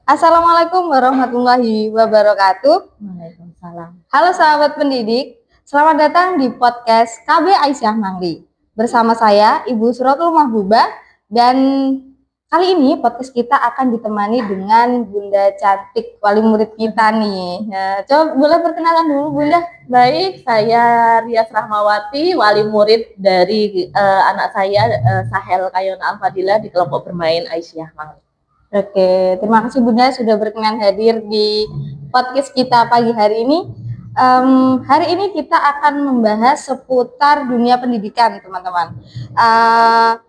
Assalamualaikum warahmatullahi wabarakatuh. Waalaikumsalam. Halo sahabat pendidik, selamat datang di podcast KB Aisyah Mangli. Bersama saya Ibu Suratul Mahbubah, dan kali ini podcast kita akan ditemani dengan Bunda cantik wali murid kita nih. Nah, coba boleh perkenalan dulu Bunda? Baik, saya Rias Rahmawati, wali murid dari anak saya Sahel Kayona Al-Fadilah di kelompok bermain Aisyah Mangli. Oke, terima kasih Bunda sudah berkenan hadir di podcast kita pagi hari ini. Hari ini kita akan membahas seputar dunia pendidikan, teman-teman.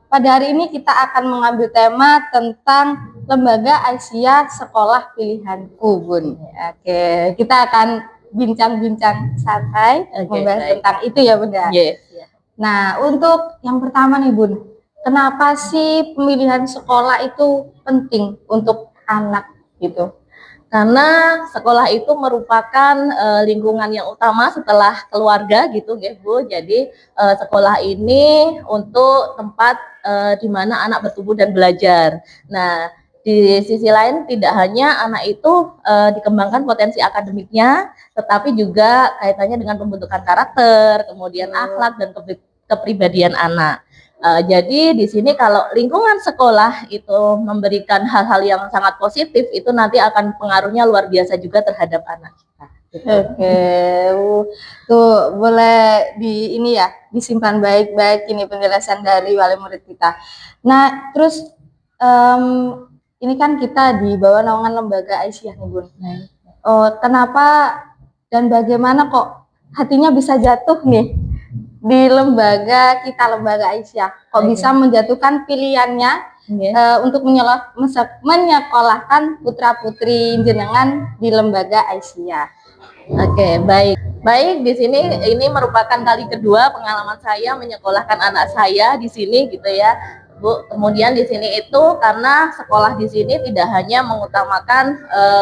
Pada hari ini kita akan mengambil tema tentang Lembaga Aisyah Sekolah Pilihanku, Bun. Oke, kita akan bincang-bincang santai membahas tentang itu ya, Bunda. Yes. Nah, untuk yang pertama nih, Bun, kenapa sih pemilihan sekolah itu penting untuk anak gitu? Karena sekolah itu merupakan lingkungan yang utama setelah keluarga gitu, Bu. Jadi sekolah ini untuk tempat di mana anak bertumbuh dan belajar. Nah, di sisi lain tidak hanya anak itu dikembangkan potensi akademiknya, tetapi juga kaitannya dengan pembentukan karakter, kemudian akhlak dan kepribadian anak. Jadi di sini kalau lingkungan sekolah itu memberikan hal-hal yang sangat positif, itu nanti akan pengaruhnya luar biasa juga terhadap anak kita. Oke, tuh boleh ini ya disimpan baik-baik ini penjelasan dari wali murid kita. Nah, terus ini kan kita di bawah naungan Lembaga Aisyah nih, Bun. Kenapa dan bagaimana kok hatinya bisa jatuh nih di lembaga Lembaga Aisyah? Kok bisa menjatuhkan pilihannya untuk menyekolahkan putra-putri jenengan di Lembaga Aisyah? Oke, baik. Di sini ini merupakan kali kedua pengalaman saya menyekolahkan anak saya di sini gitu ya, Bu. Kemudian di sini itu karena sekolah di sini tidak hanya mengutamakan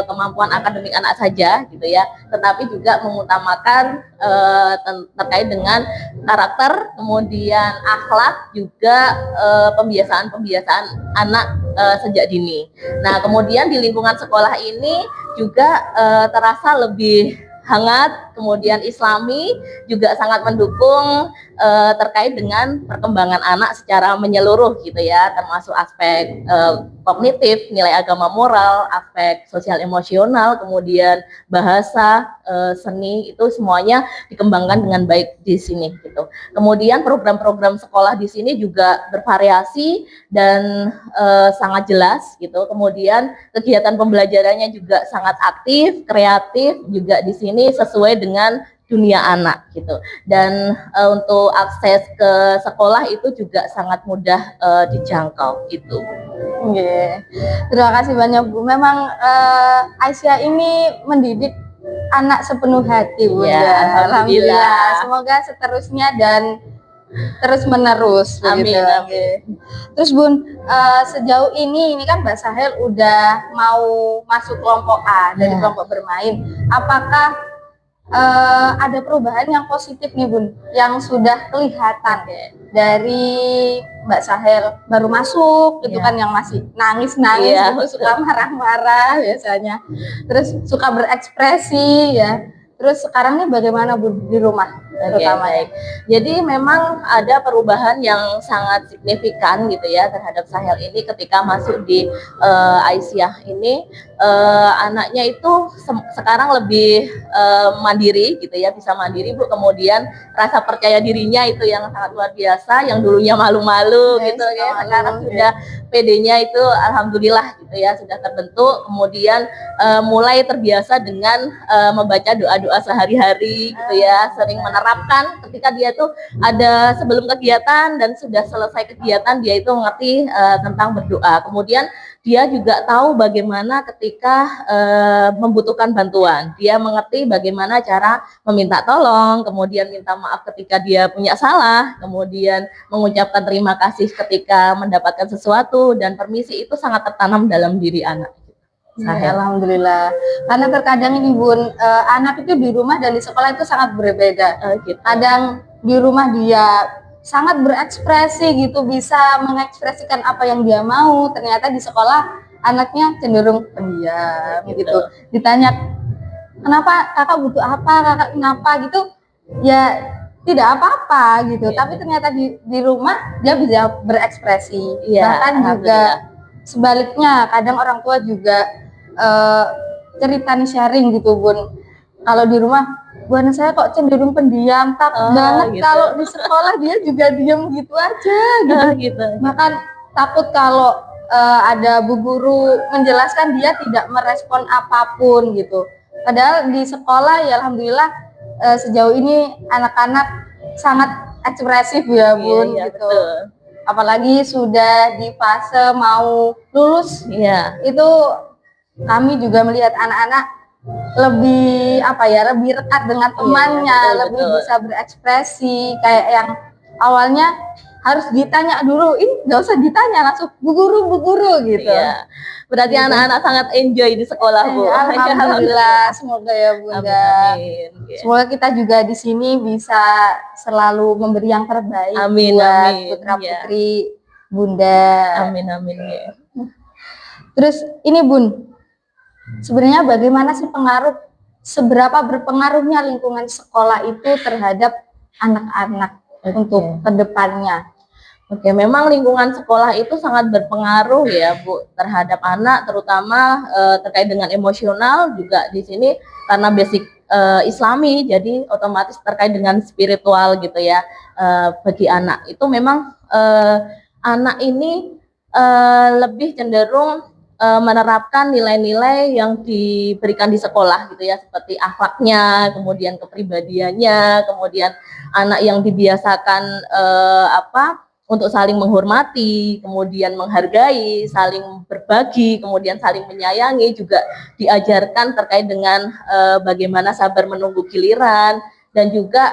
kemampuan akademik anak saja gitu ya, tetapi juga mengutamakan terkait dengan karakter, kemudian akhlak, juga pembiasaan anak sejak dini. Nah, kemudian di lingkungan sekolah ini juga terasa lebih hangat, kemudian Islami, juga sangat mendukung terkait dengan perkembangan anak secara menyeluruh gitu ya, termasuk aspek kognitif, nilai agama moral, aspek sosial emosional, kemudian bahasa, seni, itu semuanya dikembangkan dengan baik di sini gitu. Kemudian program-program sekolah di sini juga bervariasi dan sangat jelas gitu. Kemudian kegiatan pembelajarannya juga sangat aktif, kreatif juga di sini sesuai dengan dunia anak gitu. Dan untuk akses ke sekolah itu juga sangat mudah dijangkau gitu. Terima kasih banyak Bu. Memang Aisyah ini mendidik anak sepenuh hati, Bunda. Ya, alhamdulillah. Semoga seterusnya dan terus menerus. Amin, begitu. amin. Terus Bun, sejauh ini kan Mbak Sahel udah mau masuk kelompok A dari kelompok bermain. Apakah ada perubahan yang positif nih Bun, yang sudah kelihatan dari Mbak Sahel baru masuk gitu kan, yang masih nangis-nangis gitu, suka marah-marah biasanya, terus suka berekspresi ya. Terus sekarang nih bagaimana Bun di rumah terutama? Jadi memang ada perubahan yang sangat signifikan gitu ya terhadap Sahel ini ketika masuk di Aisyah ini. Anaknya itu sekarang lebih mandiri gitu ya, bisa mandiri Bu. Kemudian rasa percaya dirinya itu yang sangat luar biasa, yang dulunya malu-malu gitu ya, sekarang sudah PD-nya itu alhamdulillah gitu ya, sudah terbentuk. Kemudian mulai terbiasa dengan membaca doa-doa sehari-hari gitu ya, sering menerapkan ketika dia itu ada sebelum kegiatan dan sudah selesai kegiatan, dia itu mengerti tentang berdoa. Kemudian dia juga tahu bagaimana ketika membutuhkan bantuan. Dia mengerti bagaimana cara meminta tolong, kemudian minta maaf ketika dia punya salah, kemudian mengucapkan terima kasih ketika mendapatkan sesuatu, dan permisi itu sangat tertanam dalam diri anak. Alhamdulillah. Karena terkadang ini Bun, anak itu di rumah dan di sekolah itu sangat berbeda. Kadang di rumah dia sangat berekspresi gitu, bisa mengekspresikan apa yang dia mau, ternyata di sekolah anaknya cenderung pendiam Gitu. gitu. Ditanya kenapa kakak butuh apa, kakak kenapa gitu, ya tidak apa-apa gitu. Iya. Tapi ternyata di rumah dia bisa berekspresi. Iya, Bahkan juga alhamdulillah. sebaliknya kadang orang tua juga cerita nih, sharing gitu Bun. Kalau di rumah, Bu anak saya kok cenderung pendiam, takut Oh, banget gitu. kalau di sekolah dia juga diam gitu aja gitu. Gitu. Bahkan takut kalau ada bu guru menjelaskan dia tidak merespon apapun gitu. Padahal di sekolah ya alhamdulillah sejauh ini anak-anak sangat ekspresif ya Bun Iya, gitu. betul. Apalagi sudah di fase mau lulus, Iya. itu kami juga melihat anak-anak lebih lebih rekat dengan temannya, betul, lebih betul. bisa berekspresi. Kayak yang awalnya harus ditanya dulu, ini nggak usah ditanya, langsung bu guru gitu. Iya. Berarti Gitu. anak-anak sangat enjoy di sekolah, Bu. Alhamdulillah, semoga ya Bunda. Amin. Semoga kita juga di sini bisa selalu memberi yang terbaik Amin, buat amin. putra-putri Bunda. Amin, amin. Ya. Terus ini Bun, sebenarnya bagaimana sih seberapa berpengaruhnya lingkungan sekolah itu terhadap anak-anak untuk kedepannya? Oke, memang lingkungan sekolah itu sangat berpengaruh ya Bu terhadap anak, terutama terkait dengan emosional juga di sini karena basic Islami, jadi otomatis terkait dengan spiritual gitu ya bagi anak. Itu memang anak ini lebih cenderung menerapkan nilai-nilai yang diberikan di sekolah gitu ya, seperti akhlaknya, kemudian kepribadiannya, kemudian anak yang dibiasakan untuk saling menghormati, kemudian menghargai, saling berbagi, kemudian saling menyayangi, juga diajarkan terkait dengan bagaimana sabar menunggu giliran, dan juga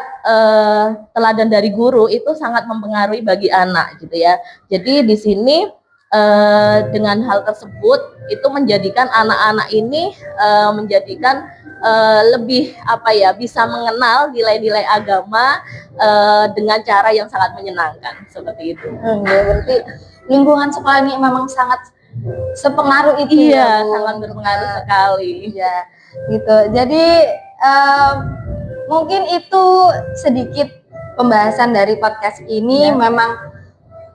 teladan dari guru itu sangat mempengaruhi bagi anak gitu ya. Jadi di sini dengan hal tersebut itu menjadikan anak-anak ini menjadikan lebih bisa mengenal nilai-nilai agama dengan cara yang sangat menyenangkan seperti itu. Ya, berarti lingkungan sekolah ini memang sangat sepengaruh itu. Iya, sangat berpengaruh sekali. Iya, gitu. Jadi mungkin itu sedikit pembahasan dari podcast ini. Memang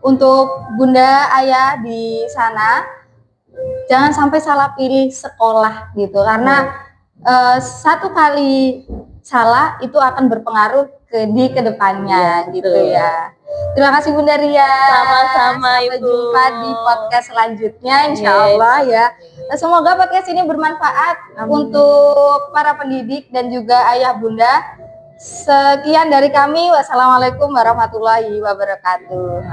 untuk Bunda Ayah di sana jangan sampai salah pilih sekolah gitu, karena satu kali salah itu akan berpengaruh di kedepannya gitu ya. Terima kasih Bunda Ria. Sama-sama Sampai Ibu. jumpa di podcast selanjutnya insya Allah ya. Semoga podcast ini bermanfaat untuk para pendidik dan juga ayah bunda. Sekian dari kami. Wassalamualaikum warahmatullahi wabarakatuh.